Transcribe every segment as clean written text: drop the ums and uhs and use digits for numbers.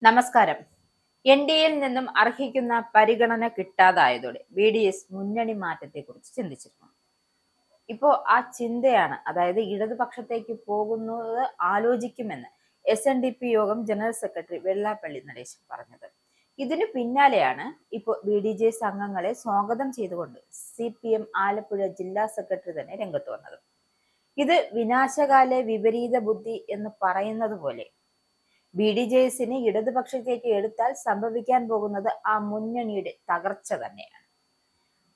നമസ്കാരം. എൻ.ഡി.എയിൽ നിന്നും അർഹിക്കുന്ന പരിഗണന കിട്ടാതായതോടെ BDS മുന്നണി മാറ്റത്തെക്കുറിച്ച് ചിന്തിച്ചിരുന്നു. ഇപ്പോ ആ ചിന്തയാണ്, അതായത് ഇടതുപക്ഷത്തേക്ക് പോകുന്നത് ആലോചിക്കുമെന്ന് SNDP യോഗം ജനറൽ സെക്രട്ടറി വെള്ളാപ്പള്ളി നടേശൻ പറഞ്ഞത്. ഇതിനു പിന്നാലെയാണ് ഇപ്പോൾ BDJS അംഗങ്ങളെ സ്വാഗതം ചെയ്തുകൊണ്ട് CPM ആലപ്പുഴ ജില്ലാ സെക്രട്ടറി തന്നെ രംഗത്ത് വന്നത്. ഇത് വിനാശകാല വിപരീത ബുദ്ധി എന്ന് പറയുന്നത് പോലെ BDJSനെ ഇടതുപക്ഷത്തേക്ക് എടുത്താൽ സംഭവിക്കാൻ പോകുന്നത് ആ മുന്നണിയുടെ തകർച്ച തന്നെയാണ്.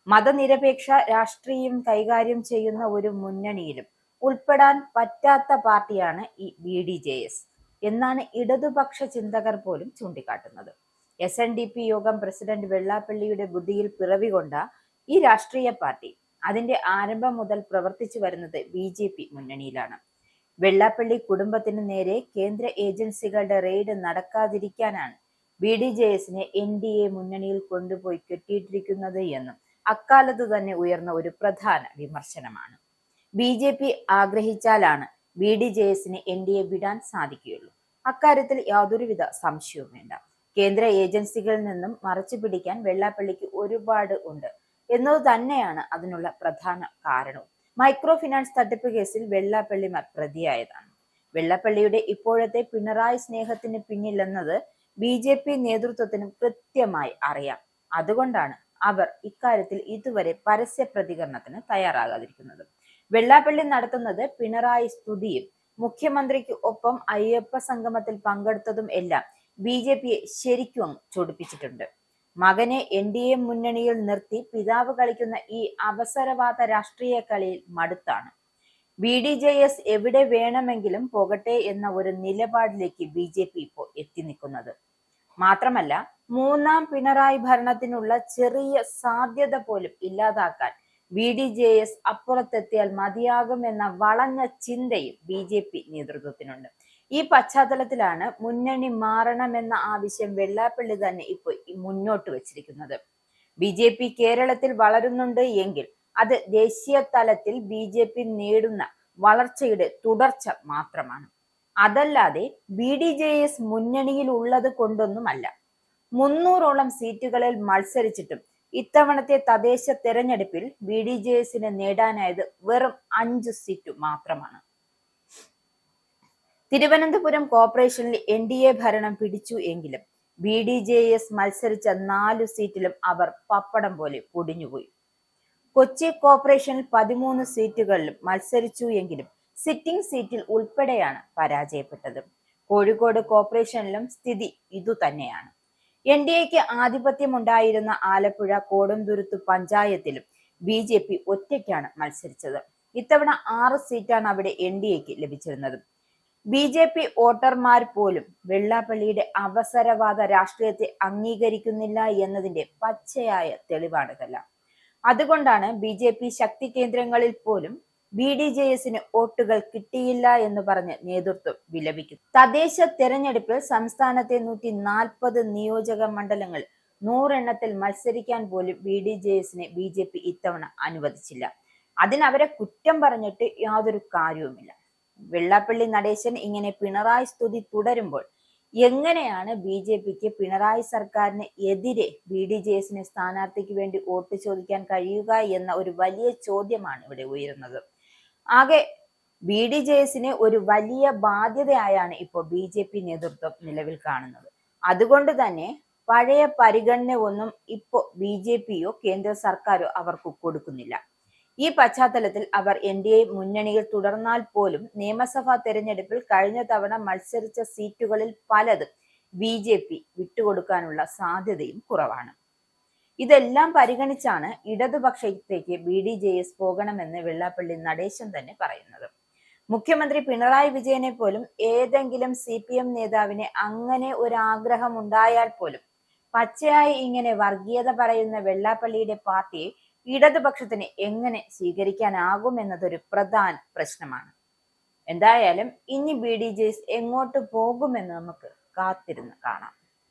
മതനിരപേക്ഷ രാഷ്ട്രീയം കൈകാര്യം ചെയ്യുന്ന ഒരു മുന്നണിയിലും ഉൾപ്പെടാൻ പറ്റാത്ത പാർട്ടിയാണ് ഈ BDJS എന്നാണ് ഇടതുപക്ഷ ചിന്തകർ പോലും ചൂണ്ടിക്കാട്ടുന്നത്. SNDP യോഗം പ്രസിഡന്റ് വെള്ളാപ്പള്ളിയുടെ ബുദ്ധിയിൽ പിറവികൊണ്ട ഈ രാഷ്ട്രീയ പാർട്ടി അതിന്റെ ആരംഭം മുതൽ പ്രവർത്തിച്ചു വരുന്നത് BJP മുന്നണിയിലാണ്. വെള്ളാപ്പള്ളി കുടുംബത്തിന് നേരെ കേന്ദ്ര ഏജൻസികളുടെ റെയ്ഡ് നടക്കാതിരിക്കാനാണ് BDJSനെ NDA മുന്നണിയിൽ കൊണ്ടുപോയി കെട്ടിയിട്ടിരിക്കുന്നത് എന്നും അക്കാലത്ത് തന്നെ ഉയർന്ന ഒരു പ്രധാന വിമർശനമാണ്. BJP ആഗ്രഹിച്ചാലാണ് BDJSനെ NDA വിടാൻ സാധിക്കുകയുള്ളൂ. അക്കാര്യത്തിൽ യാതൊരുവിധ സംശയവും വേണ്ട. കേന്ദ്ര ഏജൻസികളിൽ നിന്നും മറച്ചു പിടിക്കാൻ വെള്ളാപ്പള്ളിക്ക് ഒരുപാട് ഉണ്ട് എന്നത് തന്നെയാണ് അതിനുള്ള പ്രധാന കാരണവും. മൈക്രോ ഫിനാൻസ് തട്ടിപ്പ് കേസിൽ വെള്ളാപ്പള്ളി പ്രതിയായതാണ്. വെള്ളാപ്പള്ളിയുടെ ഇപ്പോഴത്തെ പിണറായി സ്നേഹത്തിന് പിന്നിലെന്നത് BJP നേതൃത്വത്തിനും കൃത്യമായി അറിയാം. അതുകൊണ്ടാണ് അവർ ഇക്കാര്യത്തിൽ ഇതുവരെ പരസ്യ പ്രതികരണത്തിന് തയ്യാറാകാതിരിക്കുന്നത്. വെള്ളാപ്പള്ളി നടത്തുന്നത് പിണറായി സ്തുതിയും മുഖ്യമന്ത്രിക്ക് ഒപ്പം അയ്യപ്പ സംഗമത്തിൽ പങ്കെടുത്തതും എല്ലാം BJPയെ ശരിക്കും ചൊടിപ്പിച്ചിട്ടുണ്ട്. മകനെ NDA മുന്നണിയിൽ നിർത്തി പിതാവ് കളിക്കുന്ന ഈ അവസരവാദ രാഷ്ട്രീയ കളിയിൽ മടുത്താണ്. BDJS എവിടെ വേണമെങ്കിലും പോകട്ടെ എന്ന ഒരു നിലപാടിലേക്ക് BJP ഇപ്പോൾ എത്തി നിൽക്കുന്നത്. മാത്രമല്ല, മൂന്നാം പിണറായി ഭരണത്തിനുള്ള ചെറിയ സാധ്യത പോലും ഇല്ലാതാക്കാൻ BDJS അപ്പുറത്തെത്തിയാൽ മതിയാകുമെന്ന വളഞ്ഞ ചിന്തയും BJP നേതൃത്വത്തിനുണ്ട്. ഈ പശ്ചാത്തലത്തിലാണ് മുന്നണി മാറണമെന്ന ആവശ്യം വെള്ളാപ്പള്ളി തന്നെ ഇപ്പോൾ മുന്നോട്ട് വച്ചിരിക്കുന്നത്. BJP കേരളത്തിൽ വളരുന്നുണ്ട് എങ്കിൽ അത് ദേശീയ തലത്തിൽ BJP നേടുന്ന വളർച്ചയുടെ തുടർച്ച മാത്രമാണ്. അതല്ലാതെ BDJS മുന്നണിയിൽ ഉള്ളത് കൊണ്ടൊന്നുമല്ല. 300ഓളം സീറ്റുകളിൽ മത്സരിച്ചിട്ടും ഇത്തവണത്തെ തദ്ദേശ തെരഞ്ഞെടുപ്പിൽ BDJSന് നേടാനായത് വെറും 5 സീറ്റ് മാത്രമാണ്. തിരുവനന്തപുരം കോർപ്പറേഷനിൽ NDA ഭരണം പിടിച്ചു എങ്കിലും BDJS മത്സരിച്ച 4 സീറ്റിലും അവർ പപ്പടം പോലെ പൊടിഞ്ഞുപോയി. കൊച്ചി കോർപ്പറേഷനിൽ 13 സീറ്റുകളിലും മത്സരിച്ചു എങ്കിലും സിറ്റിംഗ് സീറ്റിൽ ഉൾപ്പെടെയാണ് പരാജയപ്പെട്ടത്. കോഴിക്കോട് കോർപ്പറേഷനിലും സ്ഥിതി ഇതുതന്നെയാണ്. NDAക്ക് ആധിപത്യമുണ്ടായിരുന്ന ആലപ്പുഴ കോടംതുരുത്ത് പഞ്ചായത്തിലും BJP ഒറ്റയ്ക്കാണ് മത്സരിച്ചത്. ഇത്തവണ 6 സീറ്റാണ് അവിടെ NDAക്ക് ലഭിച്ചിരുന്നത്. BJP വോട്ടർമാർ പോലും വെള്ളാപ്പള്ളിയുടെ അവസരവാദ രാഷ്ട്രീയത്തെ അംഗീകരിക്കുന്നില്ല എന്നതിന്റെ പച്ചയായ തെളിവാണിതെല്ലാം. അതുകൊണ്ടാണ് BJP ശക്തി കേന്ദ്രങ്ങളിൽ പോലും BDJSന് വോട്ടുകൾ കിട്ടിയില്ല എന്ന് പറഞ്ഞ് നേതൃത്വം വിലപിക്കുന്നു. തദ്ദേശ തെരഞ്ഞെടുപ്പിൽ സംസ്ഥാനത്തെ 140 നിയോജക മണ്ഡലങ്ങൾ 100 എണ്ണത്തിൽ മത്സരിക്കാൻ പോലും BDJSനെ BJP ഇത്തവണ അനുവദിച്ചില്ല. അതിനവരെ കുറ്റം പറഞ്ഞിട്ട് യാതൊരു കാര്യവുമില്ല. വെള്ളാപ്പള്ളി നടേശൻ ഇങ്ങനെ പിണറായി സ്തുതി തുടരുമ്പോൾ എങ്ങനെയാണ് BJPക്ക് പിണറായി സർക്കാരിന് എതിരെ BDJSന് സ്ഥാനാർത്ഥിക്ക് വേണ്ടി വോട്ട് ചോദിക്കാൻ കഴിയുക എന്ന ഒരു വലിയ ചോദ്യമാണ് ഇവിടെ ഉയരുന്നത്. ആകെ BDJSന് ഒരു വലിയ ബാധ്യതയായാണ് ഇപ്പോൾ BJP നേതൃത്വം നിലവിൽ കാണുന്നത്. അതുകൊണ്ട് തന്നെ പഴയ പരിഗണന ഒന്നും ഇപ്പോൾ BJPയോ കേന്ദ്ര സർക്കാരോ അവർക്ക് കൊടുക്കുന്നില്ല. ഈ പശ്ചാത്തലത്തിൽ അവർ NDA മുന്നണിയിൽ തുടർന്നാൽ പോലും നിയമസഭാ തെരഞ്ഞെടുപ്പിൽ കഴിഞ്ഞ തവണ മത്സരിച്ച സീറ്റുകളിൽ പലതും BJP വിട്ടുകൊടുക്കാനുള്ള സാധ്യതയും കുറവാണ്. ഇതെല്ലാം പരിഗണിച്ചാണ് ഇടതുപക്ഷത്തേക്ക് BDJS പോകണമെന്ന് വെള്ളാപ്പള്ളി നടേശൻ തന്നെ പറയുന്നത്. മുഖ്യമന്ത്രി പിണറായി വിജയനെ പോലും ഏതെങ്കിലും CPM നേതാവിനെ അങ്ങനെ ഒരു ആഗ്രഹം ഉണ്ടായാൽ പോലും പച്ചയായി ഇങ്ങനെ വർഗീയത പറയുന്ന വെള്ളാപ്പള്ളിയുടെ പാർട്ടിയെ ഇടതുപക്ഷത്തിന് എങ്ങനെ സ്വീകരിക്കാനാകും എന്നതൊരു പ്രധാന പ്രശ്നമാണ്. എന്തായാലും ഇനി BDJS എങ്ങോട്ട് പോകുമെന്ന് നമുക്ക് കാത്തിരുന്ന് കാണാം.